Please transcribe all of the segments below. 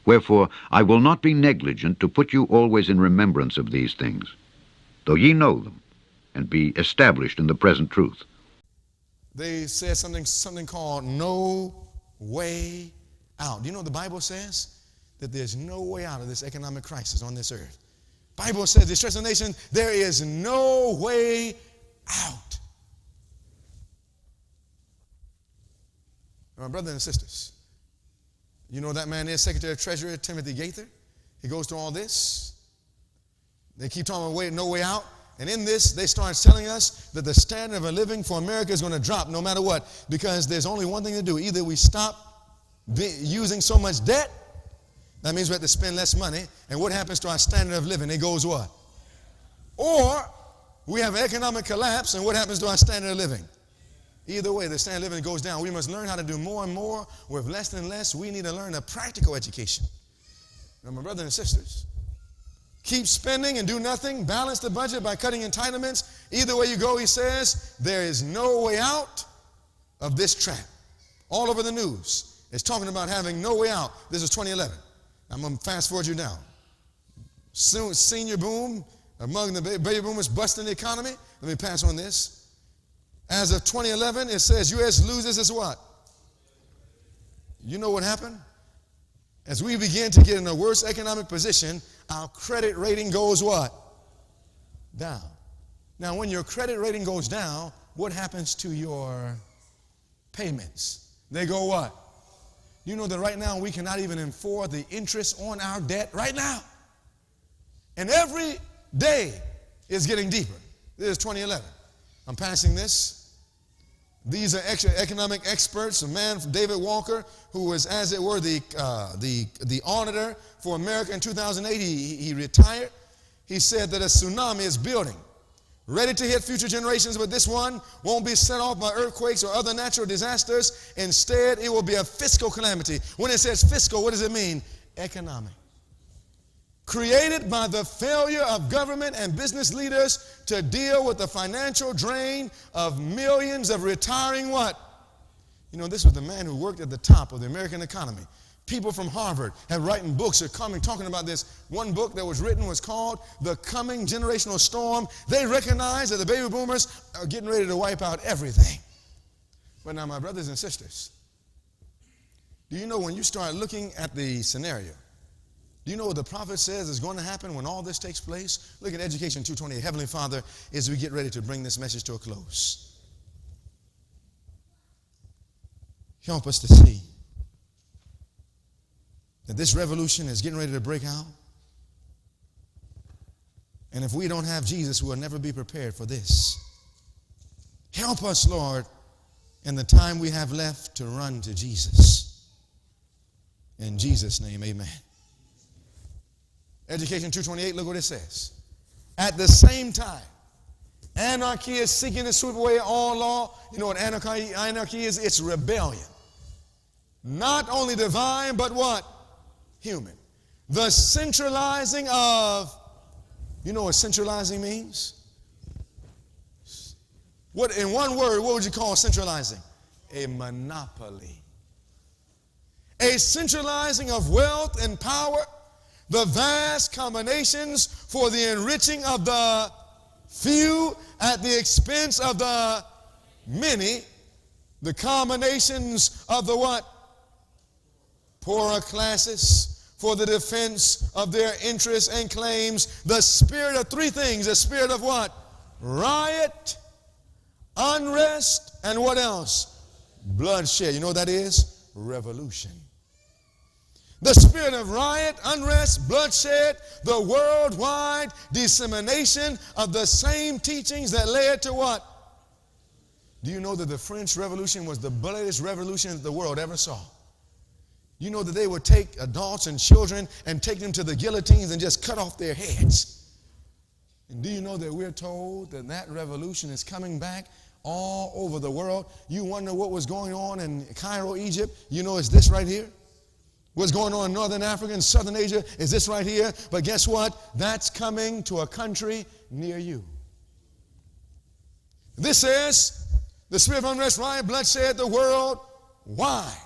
Wherefore I will not be negligent to put you always in remembrance of these things, though ye know them, and be established in the present truth. They said something called no way out. Do you know what the Bible says? That there's no way out of this economic crisis on this earth. Bible says, distress of the nation, there is no way out. My brothers and sisters, you know that man is Secretary of Treasury Timothy Gaither. He goes through all this. They keep talking about no way out. And in this, they start telling us that the standard of living for America is going to drop no matter what, because there's only one thing to do. Either we stop using so much debt, that means we have to spend less money, and what happens to our standard of living? It goes what? Or we have an economic collapse, and what happens to our standard of living? Either way, the standard of living goes down. We must learn how to do more and more with less and less. We need to learn a practical education. Now, my brothers and sisters, keep spending and do nothing. Balance the budget by cutting entitlements. Either way you go, he says, there is no way out of this trap. All over the news, it's talking about having no way out. This is 2011. I'm going to fast forward you down. Soon, senior boom among the baby boomers busting the economy. Let me pass on this. As of 2011, it says U.S. loses its what? You know what happened? As we begin to get in a worse economic position, our credit rating goes what? Down. Now, when your credit rating goes down, what happens to your payments? They go what? You know that right now we cannot even afford the interest on our debt right now. And every day is getting deeper. This is 2011. I'm passing this. These are economic experts. A man, David Walker, who was, as it were, the auditor for America in 2008, he retired. He said that a tsunami is building, ready to hit future generations, but this one won't be set off by earthquakes or other natural disasters. Instead, it will be a fiscal calamity. When it says fiscal, what does it mean? Economic. Created by the failure of government and business leaders to deal with the financial drain of millions of retiring what? You know, this was the man who worked at the top of the American economy. People from Harvard have written books are talking about this. One book that was written was called The Coming Generational Storm. They recognize that the baby boomers are getting ready to wipe out everything. But now, my brothers and sisters, do you know when you start looking at the scenario, do you know what the prophet says is going to happen when all this takes place? Look at Education 228. Heavenly Father, as we get ready to bring this message to a close, help us to see that this revolution is getting ready to break out. And if we don't have Jesus, we will never be prepared for this. Help us, Lord, in the time we have left to run to Jesus. In Jesus' name, amen. Education 228, look what it says. At the same time, anarchy is seeking to sweep away all law. You know what anarchy is? It's rebellion. Not only divine, but what? Human. The centralizing of, you know what centralizing means? What, in one word, what would you call centralizing? A monopoly. A centralizing of wealth and power, the vast combinations for the enriching of the few at the expense of the many, the combinations of the what? Poorer classes for the defense of their interests and claims. The spirit of three things. The spirit of what? Riot, unrest, and what else? Bloodshed. You know what that is? Revolution. The spirit of riot, unrest, bloodshed, the worldwide dissemination of the same teachings that led to what? Do you know that the French Revolution was the bloodiest revolution that the world ever saw? You know that they would take adults and children and take them to the guillotines and just cut off their heads. And do you know that we're told that that revolution is coming back all over the world? You wonder what was going on in Cairo, Egypt. You know it's this right here. What's going on in Northern Africa and Southern Asia is this right here. But guess what? That's coming to a country near you. This is the spirit of unrest, riot, bloodshed, the worldwide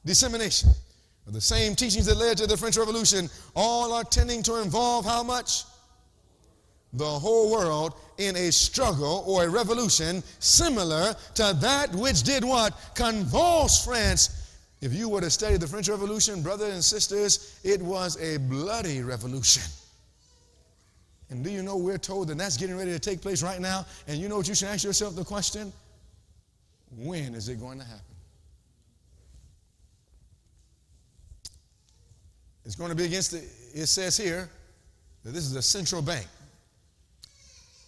dissemination But the same teachings that led to the French Revolution all are tending to involve how much? The whole world in a struggle or a revolution similar to that which did what? Convulse France. If you were to study the French Revolution, brothers and sisters, it was a bloody revolution. And do you know we're told that that's getting ready to take place right now? And you know what you should ask yourself the question? When is it going to happen? It's going to be against it says here that this is a central bank.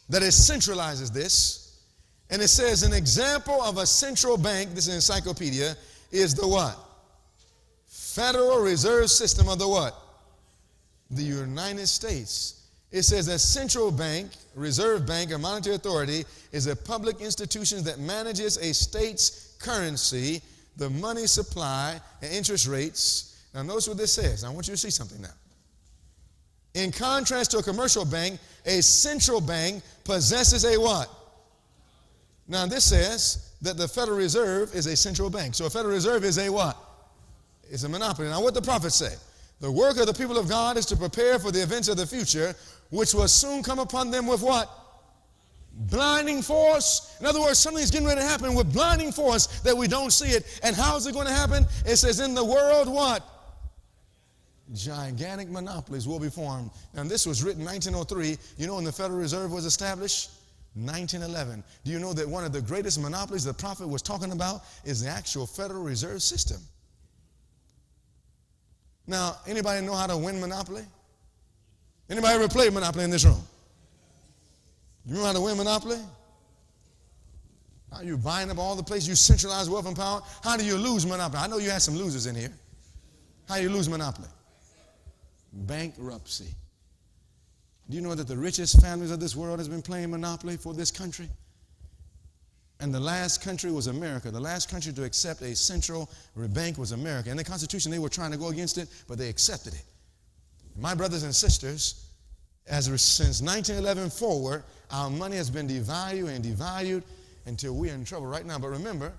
That it centralizes this. And it says an example of a central bank, this is an encyclopedia, is the what? Federal Reserve System of the what? The United States. It says a central bank, reserve bank, or monetary authority is a public institution that manages a state's currency, the money supply, and interest rates. Now notice what this says. I want you to see something now. In contrast to a commercial bank, a central bank possesses a what? Now this says that the Federal Reserve is a central bank. So a Federal Reserve is a what? It's a monopoly. Now what the prophets say? The work of the people of God is to prepare for the events of the future, which will soon come upon them with what? Blinding force. In other words, something's getting ready to happen with blinding force that we don't see it. And how is it going to happen? It says in the world what? Gigantic monopolies will be formed. Now this was written in 1903. You know when the Federal Reserve was established? 1911. Do you know that one of the greatest monopolies the prophet was talking about is the actual Federal Reserve System? Now, anybody know how to win Monopoly? Anybody ever played Monopoly in this room? You know how to win Monopoly? How you buying up all the places, you centralize wealth and power. How do you lose Monopoly? I know you had some losers in here. How you lose Monopoly? Bankruptcy. Do you know that the richest families of this world has been playing Monopoly for this country? And the last country was America. The last country to accept a central bank was America. In the Constitution, they were trying to go against it, but they accepted it. My brothers and sisters, since 1911 forward, our money has been devalued and devalued until we're in trouble right now. But remember,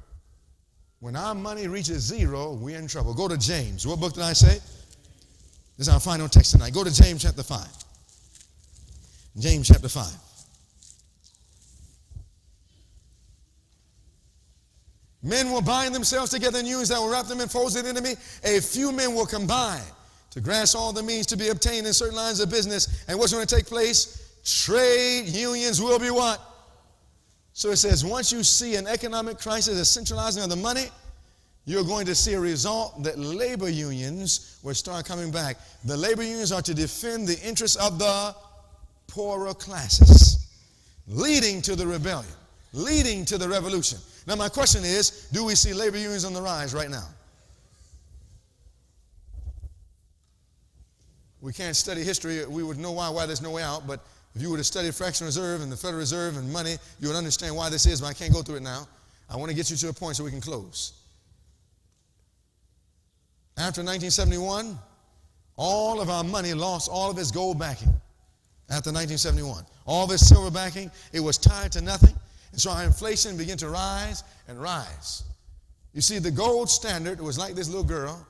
when our money reaches zero, we're in trouble. Go to James. What book did I say? This is our final text tonight. Go to James chapter 5. James chapter 5. Men will bind themselves together in unions that will wrap them in folds of the enemy. A few men will combine to grasp all the means to be obtained in certain lines of business. And what's going to take place? Trade unions will be what? So it says once you see an economic crisis, a centralizing of the money, you're going to see a result that labor unions will start coming back. The labor unions are to defend the interests of the poorer classes, leading to the rebellion, leading to the revolution. Now my question is, do we see labor unions on the rise right now? We can't study history. We would know why there's no way out, but if you were to study fractional reserve and the Federal Reserve and money, you would understand why this is, but I can't go through it now. I want to get you to a point so we can close. After 1971, all of our money lost all of its gold backing. After 1971, all of its silver backing, it was tied to nothing. And so our inflation began to rise and rise. You see, the gold standard was like this little girl.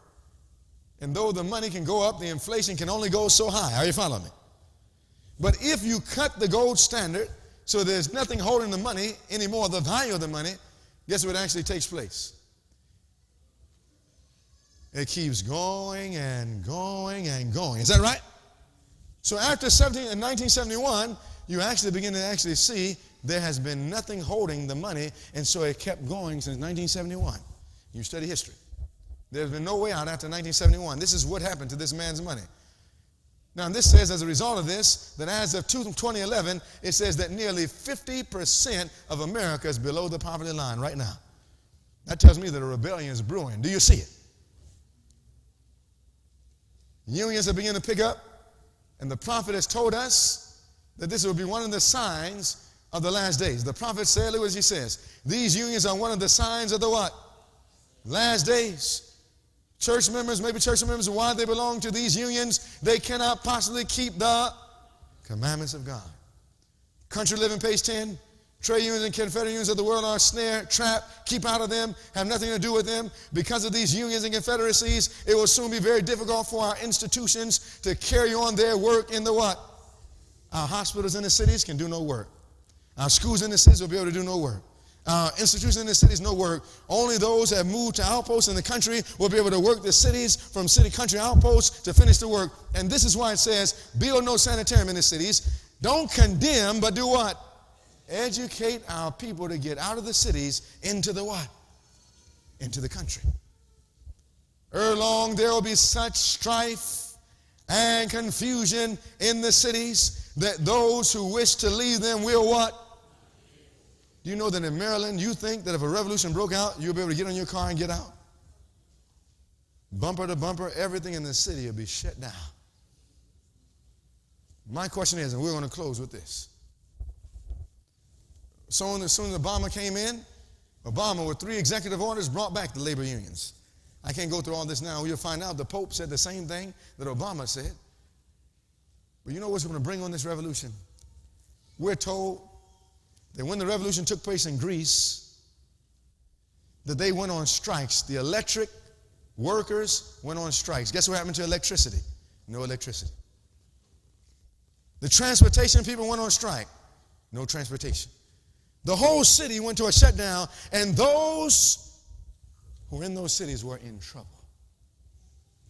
And though the money can go up, the inflation can only go so high. Are you following me? But if you cut the gold standard so there's nothing holding the money anymore, the value of the money, guess what actually takes place? It keeps going and going and going. Is that right? So after 1971, you actually begin to actually see there has been nothing holding the money, and so it kept going since 1971. You study history. There's been no way out after 1971. This is what happened to this man's money. Now, this says, as a result of this, that as of 2011, it says that nearly 50% of America is below the poverty line right now. That tells me that a rebellion is brewing. Do you see it? Unions are beginning to pick up, and the prophet has told us that this will be one of the signs of the last days. The prophet said, look what he says. These unions are one of the signs of the what? Last days. Church members, maybe church members, why they belong to these unions, they cannot possibly keep the commandments of God. Country Living, page 10. Trade unions and confederate unions of the world are a snare, trap. Keep out of them. Have nothing to do with them. Because of these unions and confederacies, it will soon be very difficult for our institutions to carry on their work in the what? Our hospitals in the cities can do no work. Our schools in the cities will be able to do no work. Our institutions in the cities, no work. Only those that have moved to outposts in the country will be able to work the cities from city-country outposts to finish the work. And this is why it says, build no sanitarium in the cities. Don't condemn, but do what? Educate our people to get out of the cities into the what? Into the country. Ere long there will be such strife and confusion in the cities that those who wish to leave them will what? Do you know that in Maryland, you think that if a revolution broke out, you'll be able to get on your car and get out? Bumper to bumper, everything in the city will be shut down. My question is, and we're going to close with this. So as soon as Obama came in, Obama, with 3 executive orders, brought back the labor unions. I can't go through all this now. You'll find out the Pope said the same thing that Obama said. But you know what's going to bring on this revolution? We're told that when the revolution took place in Greece, that they went on strikes. The electric workers went on strikes. Guess what happened to electricity? No electricity. The transportation people went on strike. No transportation. The whole city went to a shutdown, and those who were in those cities were in trouble.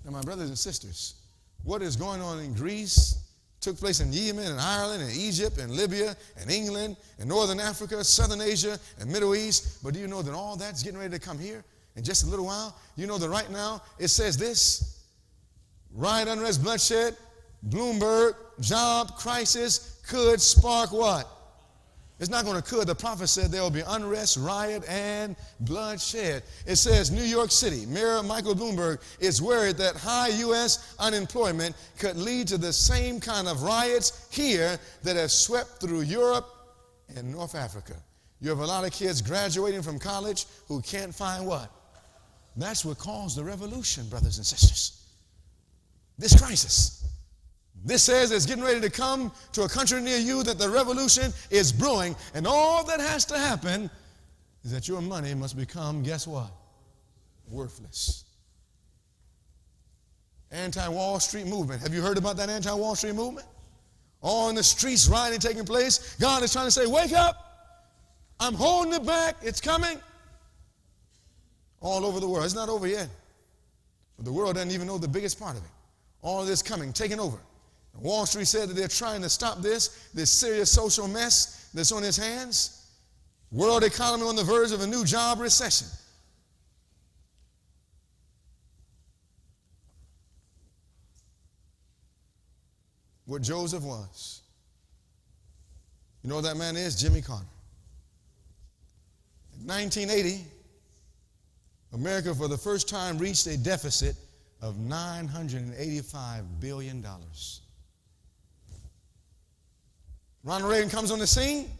Now, my brothers and sisters, what is going on in Greece took place in Yemen and Ireland and Egypt and Libya and England and Northern Africa, Southern Asia and Middle East. But do you know that all that's getting ready to come here in just a little while? You know that right now it says this: riot, unrest, bloodshed, Bloomberg, job crisis could spark what? It's not going to could. The prophet said there will be unrest, riot, and bloodshed. It says New York City, Mayor Michael Bloomberg is worried that high U.S. unemployment could lead to the same kind of riots here that have swept through Europe and North Africa. You have a lot of kids graduating from college who can't find what? That's what caused the revolution, brothers and sisters. This crisis. This says it's getting ready to come to a country near you, that the revolution is brewing, and all that has to happen is that your money must become, guess what? Worthless. Anti-Wall Street movement. Have you heard about that anti-Wall Street movement? All in the streets, rioting taking place. God is trying to say, wake up. I'm holding it back. It's coming. All over the world. It's not over yet. But the world doesn't even know the biggest part of it. All of this coming, taking over. Wall Street said that they're trying to stop this serious social mess that's on its hands. World economy on the verge of a new job recession. What Joseph was. You know what that man is? Jimmy Carter. In 1980, America for the first time reached a deficit of $985 billion. Ronald Reagan comes on the scene.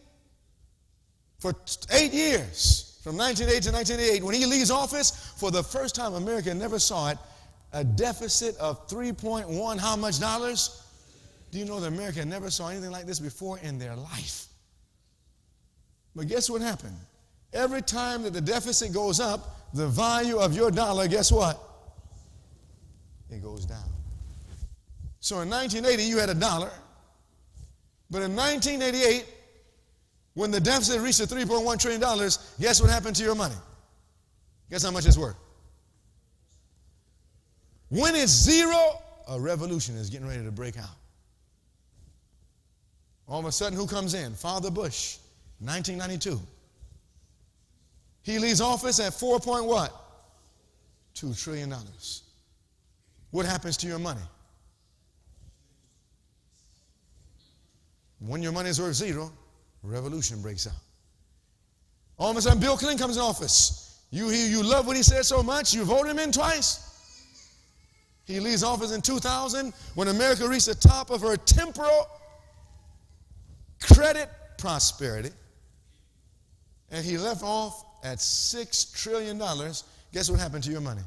For 8 years, from 1980 to 1988, when he leaves office, for the first time, America never saw it, a deficit of 3.1 how much dollars? Do you know that America never saw anything like this before in their life? But guess what happened? Every time that the deficit goes up, the value of your dollar, guess what? It goes down. So in 1980, you had $1. But in 1988, when the deficit reached the $3.1 trillion, guess what happened to your money? Guess how much it's worth? When it's zero, a revolution is getting ready to break out. All of a sudden, who comes in? Father Bush, 1992. He leaves office at $4.2 trillion. What happens to your money? When your money is worth zero, revolution breaks out. All of a sudden, Bill Clinton comes in office. You love what he said so much, you vote him in twice. He leaves office in 2000 when America reached the top of her temporal credit prosperity. And he left off at $6 trillion. Guess what happened to your money?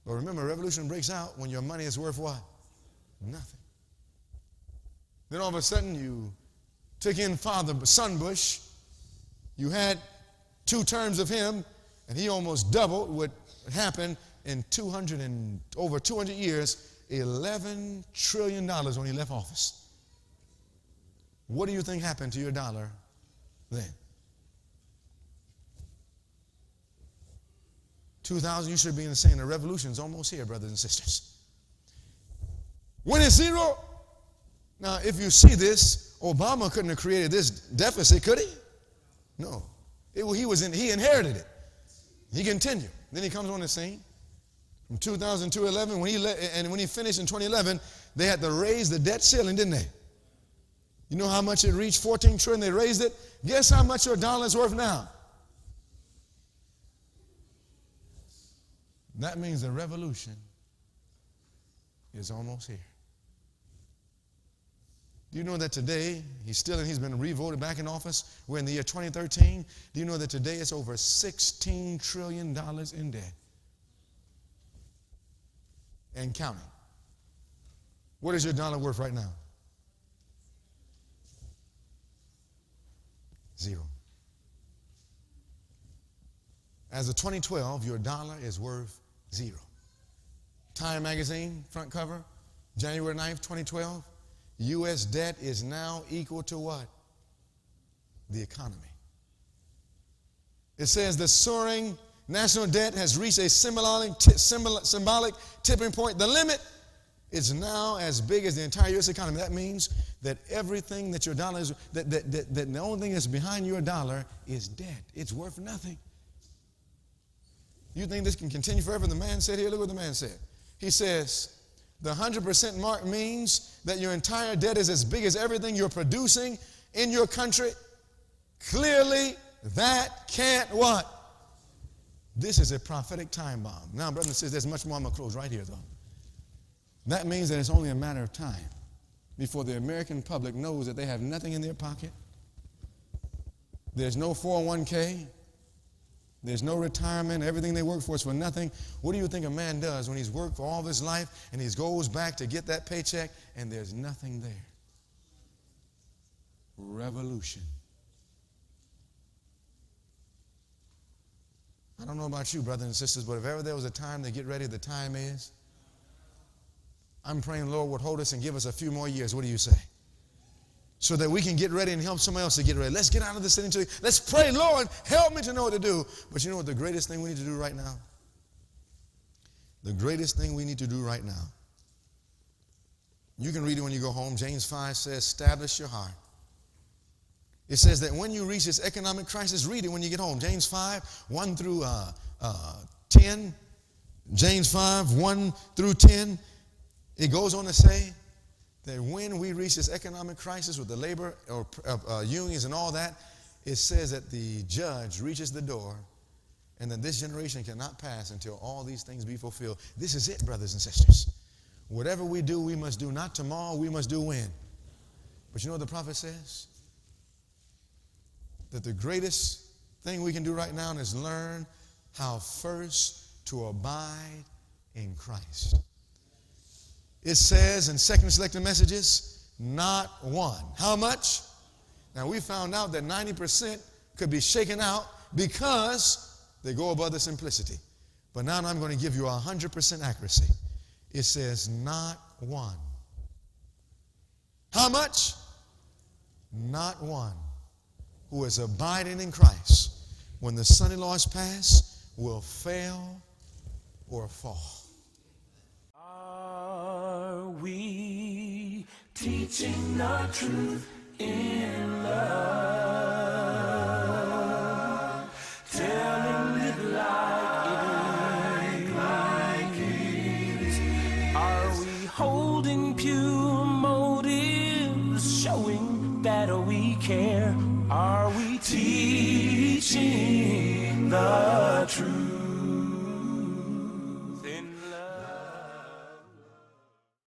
Well, remember, revolution breaks out when your money is worth what? Nothing. Then all of a sudden you took in Son Bush. You had 2 terms of him, and he almost doubled what happened in over 200 years, $11 trillion when he left office. What do you think happened to your dollar then? 2000, you should be saying the revolution's almost here, brothers and sisters. When it's zero, now if you see this, Obama couldn't have created this deficit, could he? No. He inherited it. He continued. Then he comes on the scene. From 2000 to 11, when he finished in 2011, they had to raise the debt ceiling, didn't they? You know how much it reached? 14 trillion. They raised it. Guess how much your dollar is worth now? That means the revolution is almost here. Do you know that today, he's been re-voted back in office? We're in the year 2013. Do you know that today it's over $16 trillion in debt? And counting. What is your dollar worth right now? Zero. As of 2012, your dollar is worth zero. Time magazine, front cover, January 9th, 2012. U.S. debt is now equal to what? The economy. It says the soaring national debt has reached a symbolic tipping point. The limit is now as big as the entire U.S. economy. That means that everything that your dollar is, that the only thing that's behind your dollar is debt. It's worth nothing. You think this can continue forever? The man said here, look what the man said. He says, the 100% mark means that your entire debt is as big as everything you're producing in your country. Clearly, that can't what? This is a prophetic time bomb. Now, brother and sister, there's much more. I'm going to close right here, though. That means that it's only a matter of time before the American public knows that they have nothing in their pocket. There's no 401k. There's no retirement. Everything they work for is for nothing. What do you think a man does when he's worked for all of his life and he goes back to get that paycheck and there's nothing there? Revolution. I don't know about you, brothers and sisters, but if ever there was a time to get ready, the time is. I'm praying the Lord would hold us and give us a few more years. What do you say? So that we can get ready and help someone else to get ready. Let's get out of this city. Let's pray, Lord, help me to know what to do. But you know what the greatest thing we need to do right now? The greatest thing we need to do right now. You can read it when you go home. James 5 says, establish your heart. It says that when you reach this economic crisis, read it when you get home. James 5, 1 through 10. James 5, 1 through 10. It goes on to say that when we reach this economic crisis with the labor or unions and all that, it says that the judge reaches the door and that this generation cannot pass until all these things be fulfilled. This is it, brothers and sisters. Whatever we do, we must do not tomorrow, we must do when. But you know what the prophet says? That the greatest thing we can do right now is learn how first to abide in Christ. It says in Second Selected Messages, not one. How much? Now we found out that 90% could be shaken out because they go above the simplicity. But now I'm going to give you 100% accuracy. It says not one. How much? Not one who is abiding in Christ when the son-in-laws pass will fail or fall. Are we teaching the truth in love? Telling it like it is. Are we holding pure motives, showing that we care? Are we teaching the truth?